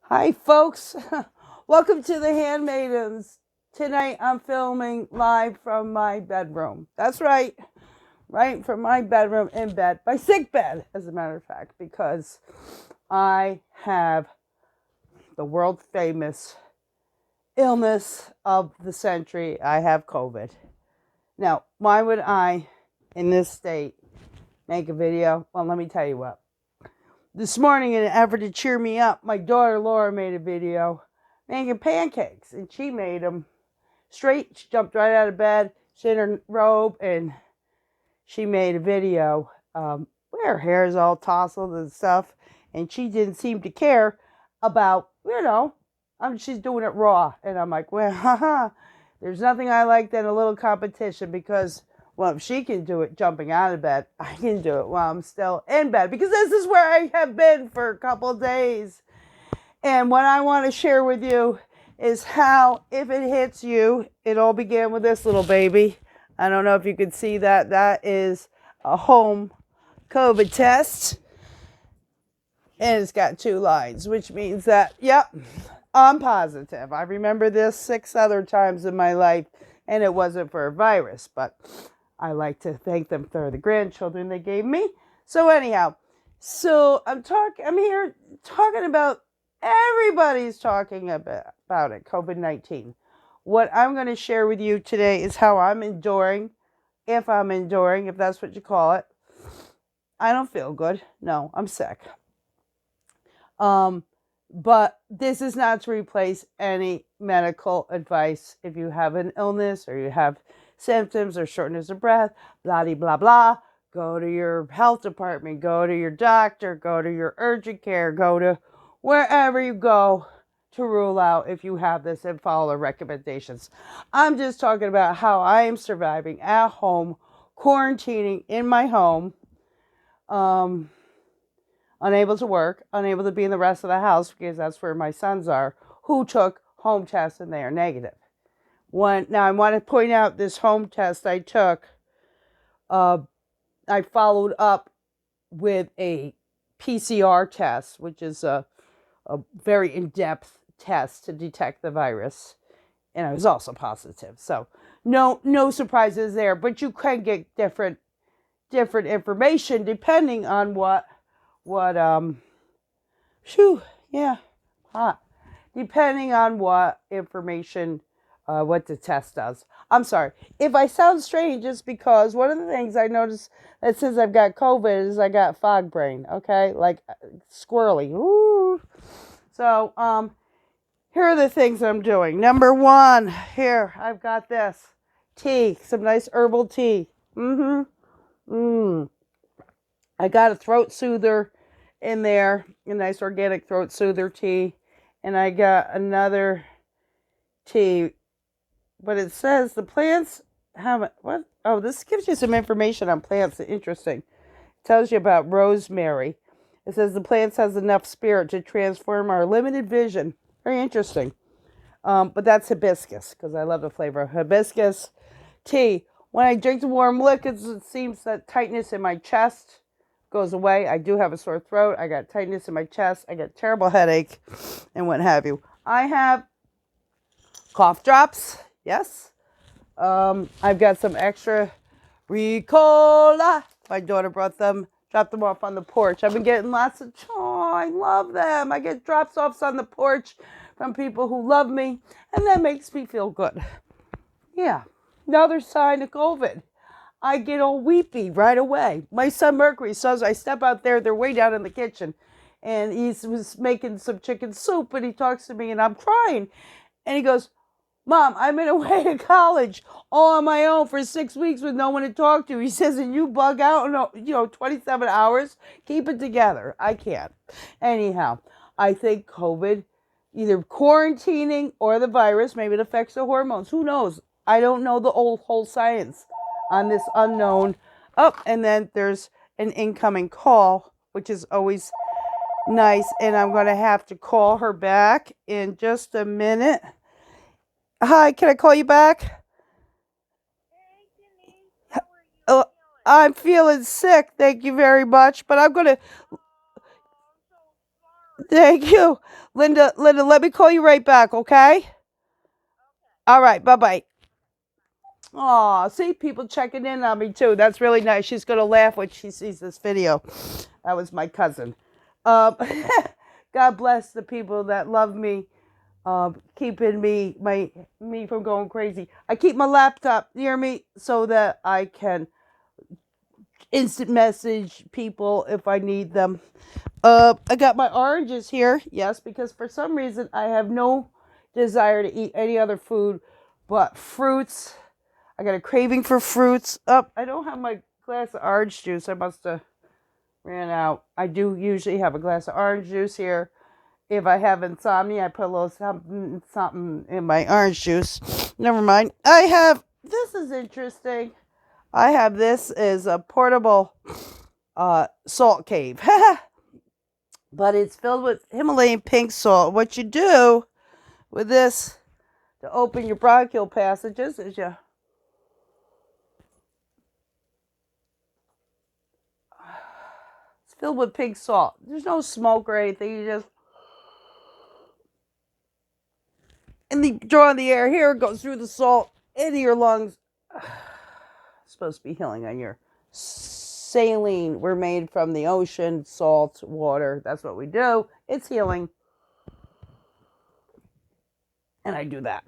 Hi, folks. Welcome to the Handmaidens. Tonight I'm filming live from my bedroom. That's right from my bedroom in bed, my sick bed, as a matter of fact, because I have the world famous illness of the century. I have COVID. Now, why would I, in this state, make a video? Well, let me tell you what. This morning, in an effort to cheer me up, my daughter Laura made a video making pancakes, and she made them straight. She jumped right out of bed, she in her robe, and she made a video where her hair is all tousled and stuff, and she didn't seem to care about, she's doing it raw. And I'm like, well, haha, there's nothing I like than a little competition because, well, if she can do it jumping out of bed, I can do it while I'm still in bed because this is where I have been for a couple of days. And what I want to share with you is how, if it hits you, it all began with this little baby. I don't know if you can see that. That is a home COVID test. And it's got 2 lines, which means that, yep, I'm positive. I remember this 6 other times in my life, and it wasn't for a virus, but I like to thank them for the grandchildren they gave me. So anyhow, I'm here talking about, everybody's talking about it, COVID-19. What I'm going to share with you today is how I'm enduring, if that's what you call it. I don't feel good. No, I'm sick. But this is not to replace any medical advice. If you have an illness or you have symptoms or shortness of breath, blah, blah, blah, go to your health department, go to your doctor, go to your urgent care, go to wherever you go to rule out if you have this and follow the recommendations. I'm just talking about how I am surviving at home, quarantining in my home, unable to work, unable to be in the rest of the house because that's where my sons are, who took home tests and they are negative. Now I want to point out this home test I took. I followed up with a PCR test, which is a very in-depth test to detect the virus, and I was also positive. So no surprises there, but you can get different information depending on depending on what information, what the test does. I'm sorry if I sound strange, it's because one of the things I noticed that since I've got COVID is I got fog brain. Okay, like squirrely. Ooh. So here are the things I'm doing. Number 1, here I've got this tea, some nice herbal tea. I got a throat soother in there, a nice organic throat soother tea. And I got another tea, but it says the plants have what? Oh, this gives you some information on plants. Interesting. It tells you about rosemary. It says the plants has enough spirit to transform our limited vision. Very interesting. But that's hibiscus because I love the flavor of hibiscus tea. When I drink the warm liquids, it seems that tightness in my chest goes away. I do have a sore throat. I got tightness in my chest. I got terrible headache and what have you. I have cough drops. Yes. I've got some extra Ricola. My daughter brought them, dropped them off on the porch. I've been getting lots of, I love them. I get drops offs on the porch from people who love me, and that makes me feel good. Yeah. Another sign of COVID. I get all weepy right away. My son Mercury says I step out there, they're way down in the kitchen, and he was making some chicken soup, and he talks to me, and I'm crying. And he goes, Mom, I've been away to college all on my own for 6 weeks with no one to talk to. He says, and you bug out in 27 hours? Keep it together. I can't. Anyhow, I think COVID, either quarantining or the virus, maybe it affects the hormones. Who knows? I don't know the whole science on this unknown. Oh, and then there's an incoming call, which is always nice. And I'm going to have to call her back in just a minute. Hi, can I call you back? Oh, I'm feeling sick. Thank you very much. But I'm going to. Thank you. Linda, let me call you right back, okay? All right, bye-bye. Aw, see, people checking in on me too. That's really nice. She's gonna laugh when she sees this video. That was my cousin. Um, God bless the people that love me, keeping me from going crazy. I keep my laptop near me so that I can instant message people if I need them. I got my oranges here, yes, because for some reason I have no desire to eat any other food but fruits. I got a craving for fruits. I don't have my glass of orange juice. I must have ran out. I do usually have a glass of orange juice here. If I have insomnia, I put a little something in my orange juice. Never mind. This is interesting. I have this as a portable salt cave. But it's filled with Himalayan pink salt. What you do with this to open your bronchial passages is it's filled with pink salt. There's no smoke or anything. You just draw in the air here, it goes through the salt into your lungs. It's supposed to be healing on your saline. We're made from the ocean, salt, water. That's what we do. It's healing. And I do that.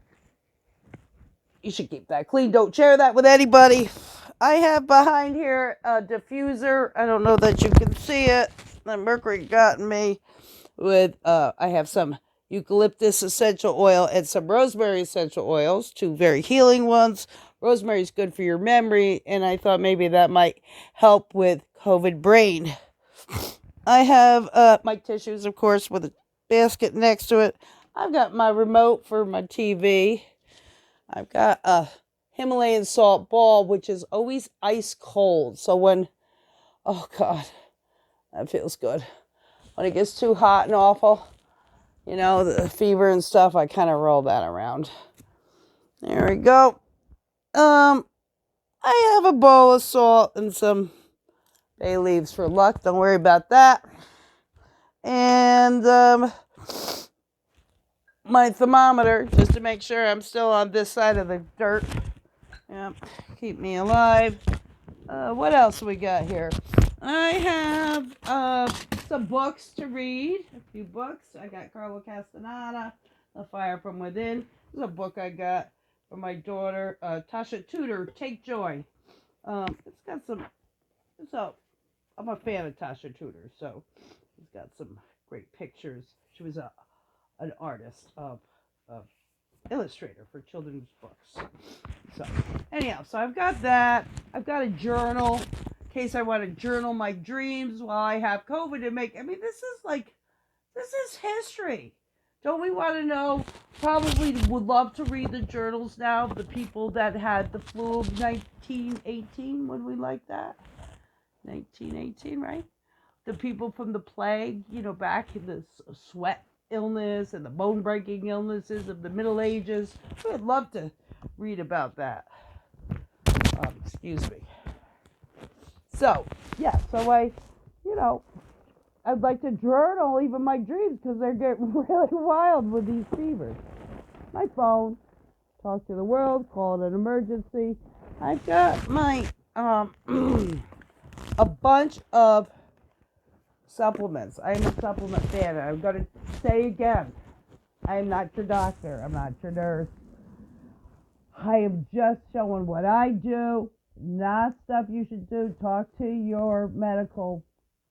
You should keep that clean. Don't share that with anybody. I have behind here a diffuser. I don't know that you can see it. The mercury got me with, I have some eucalyptus essential oil and some rosemary essential oils, two very healing ones. Rosemary is good for your memory, and I thought maybe that might help with COVID brain. I have my tissues, of course, with a basket next to it. I've got my remote for my TV. I've got a Himalayan salt ball, which is always ice cold. So oh God, that feels good. When it gets too hot and awful, the fever and stuff, I kind of roll that around. There we go. I have a bowl of salt and some bay leaves for luck. Don't worry about that. And my thermometer, just to make sure I'm still on this side of the dirt. Yep, keep me alive. What else we got here? I have some books to read. A few books. I got Carlo Castaneda, The Fire from Within. This is a book I got for my daughter, Tasha Tudor, Take Joy. It's got some. So I'm a fan of Tasha Tudor, so it's got some great pictures. She was an artist of illustrator for children's books. So anyhow, so I've got that. I've got a journal in case I want to journal my dreams while I have COVID to make. I mean, this is history. Don't we want to know? Probably would love to read the journals now of the people that had the flu of 1918. Would we like that? 1918, right? The people from the plague, back in the sweat illness and the bone-breaking illnesses of the Middle Ages. We'd love to read about that. Excuse me. So, yeah, I'd like to journal even my dreams because they're getting really wild with these fevers. My phone, talk to the world, call it an emergency. I've got my, a bunch of supplements. I am a supplement fan. I'm going to say again, I am not your doctor. I'm not your nurse. I am just showing what I do, not stuff you should do. Talk to your medical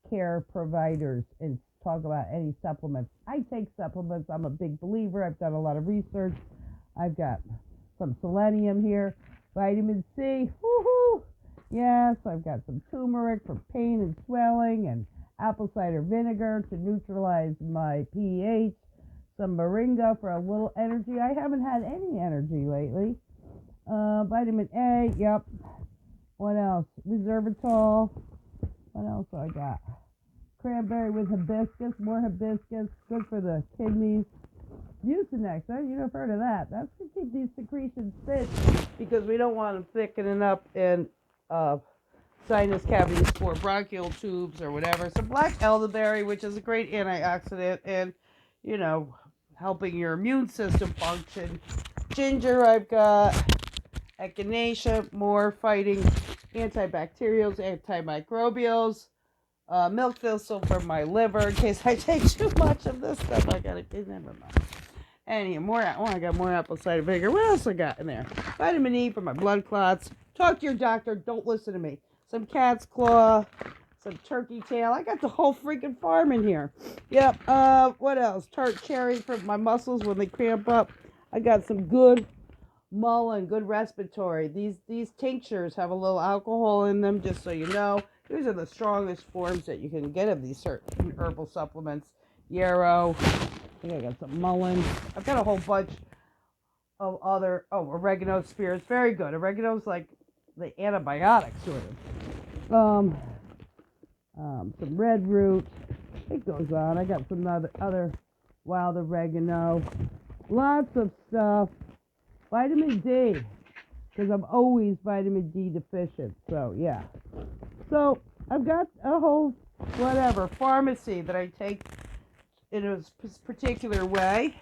care providers and talk about any supplements. I take supplements. I'm a big believer. I've done a lot of research. I've got some selenium here, vitamin C. Woohoo! Yes, I've got some turmeric for pain and swelling, and apple cider vinegar to neutralize my pH, some moringa for a little energy. I haven't had any energy lately. Vitamin A, yep. What else? Resveratrol. What else do I got? Cranberry with hibiscus, more hibiscus, good for the kidneys. Mucinex, you've never heard of that. That's to keep these secretions thick because we don't want them thickening up and sinus cavities for bronchial tubes or whatever. Some black elderberry, which is a great antioxidant and, you know, helping your immune system function. Ginger, I've got echinacea, more fighting antibacterials, antimicrobials. Milk thistle for my liver in case I take too much of this stuff. I gotta never mind. Any more? Oh, I got more apple cider vinegar. What else I got in there? Vitamin E for my blood clots. Talk to your doctor. Don't listen to me. Some cat's claw, some turkey tail. I got the whole freaking farm in here. Yep. What else? Tart cherry for my muscles when they cramp up. I got some good mullein, good respiratory. These tinctures have a little alcohol in them, just so you know. These are the strongest forms that you can get of these certain herbal supplements. Yarrow. I think I got some mullein. I've got a whole bunch of other, oregano spirits. Very good. Oregano's like the antibiotic, sort of. Some red root. It goes on. I got some other wild oregano. Lots of stuff. Vitamin D, because I'm always vitamin D deficient. So, yeah. So, I've got a whole, pharmacy that I take in a particular way.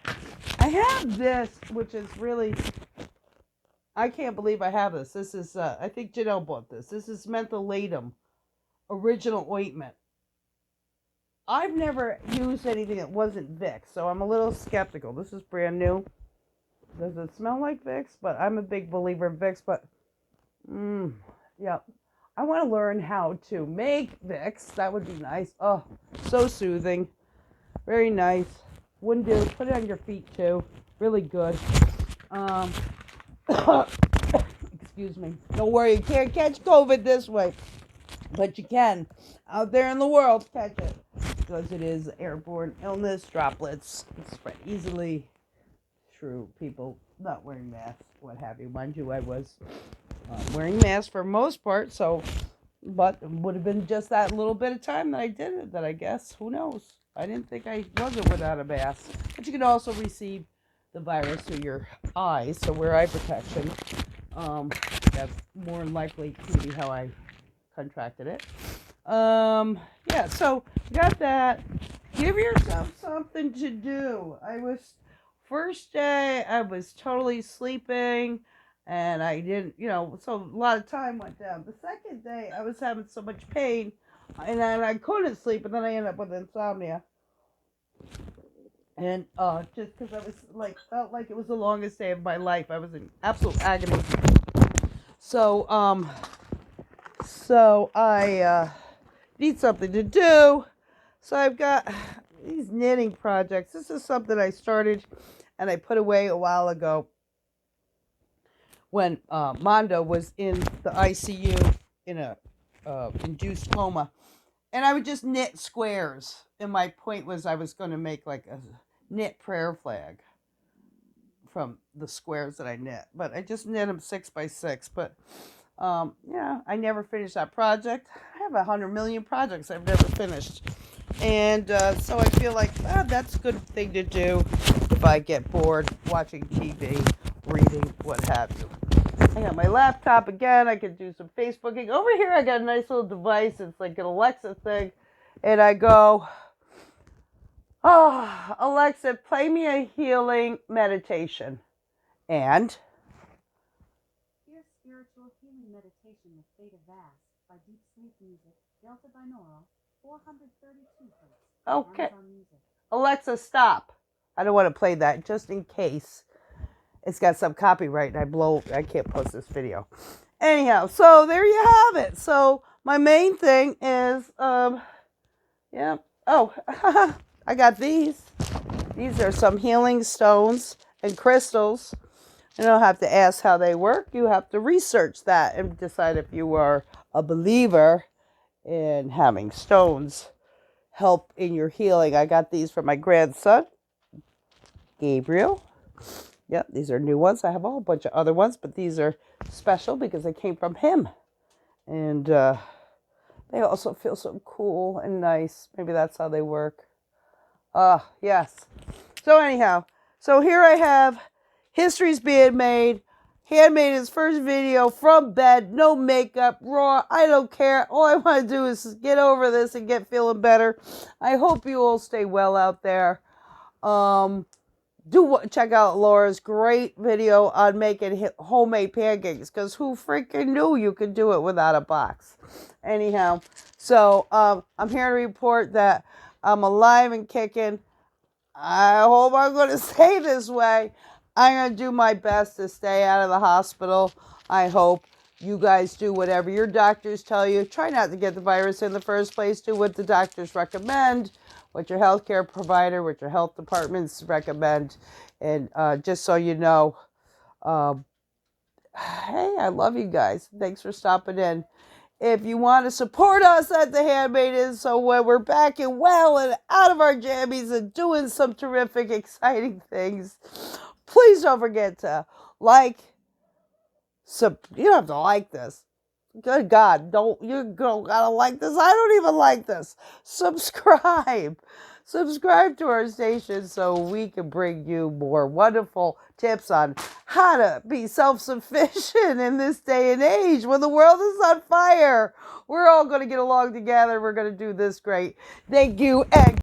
I have this, which is really, I can't believe I have this. This is, I think Janelle bought this. This is mentholatum, original ointment. I've never used anything that wasn't Vicks, so I'm a little skeptical. This is brand new. Does it smell like Vicks? But I'm a big believer in Vicks, but, yeah. I want to learn how to make Vicks. That would be nice. Oh, so soothing. Very nice. Wouldn't do. Put it on your feet, too. Really good. Excuse me. Don't worry, you can't catch COVID this way. But you can. Out there in the world, catch it. Because it is airborne illness, droplets. Spread easily through people not wearing masks, what have you. Mind you, I was wearing masks for most part, so, but it would have been just that little bit of time that I did it, that I guess, who knows. I didn't think I wasn't without a mask. But you can also receive the virus through your eyes, so wear eye protection. That's more than likely to be how I contracted it. Yeah, so got that. Give yourself something to do. First day, I was totally sleeping, and I didn't, so a lot of time went down. The second day, I was having so much pain, and then I couldn't sleep, and then I ended up with insomnia. And just because I was felt like it was the longest day of my life. I was in absolute agony. So I need something to do. So I've got these knitting projects. This is something I started and I put away a while ago when Mondo was in the ICU in a induced coma. And I would just knit squares. And my point was I was going to make like a knit prayer flag from the squares that I knit. But I just knit them 6x6. But yeah, I never finished that project. I have 100 million projects I've never finished. And so I feel like that's a good thing to do if I get bored watching TV, reading, what have you. I got my laptop again. I can do some Facebooking. Over here I got a nice little device. It's like an Alexa thing. And I go, oh, Alexa, play me a healing meditation. And? Here's Spiritual Healing Meditation with Theta Vast by Deep Sleep Music, Delta Binaural, 432 Hz. Okay. Alexa, stop. I don't want to play that just in case it's got some copyright and I can't post this video. Anyhow, so there you have it. So my main thing is, yeah. Oh, I got these. These are some healing stones and crystals. You don't have to ask how they work. You have to research that and decide if you are a believer in having stones help in your healing. I got these for my grandson, Gabriel. Yep, these are new ones. I have a whole bunch of other ones, but these are special because they came from him. And they also feel so cool and nice. Maybe that's how they work. Yes. So anyhow, so here I have history's being made. Handmaiden's first video from bed, no makeup, raw. I don't care. All I want to do is get over this and get feeling better. I hope you all stay well out there. Check out Laura's great video on making homemade pancakes, because who freaking knew you could do it without a box. Anyhow, so I'm here to report that I'm alive and kicking. I hope I'm going to stay this way. I'm going to do my best to stay out of the hospital. I hope you guys do whatever your doctors tell you. Try not to get the virus in the first place. Do what the doctors recommend, what your healthcare provider, what your health departments recommend. And just so you know, hey, I love you guys. Thanks for stopping in. If you want to support us at The Handmaiden, so when we're back and well and out of our jammies and doing some terrific, exciting things, please don't forget to like. You don't have to like this. Good God, you gotta like this. I don't even like this. Subscribe to our station so we can bring you more wonderful tips on how to be self-sufficient in this day and age when the world is on fire. We're all going to get along together. We're going to do this great. Thank you, and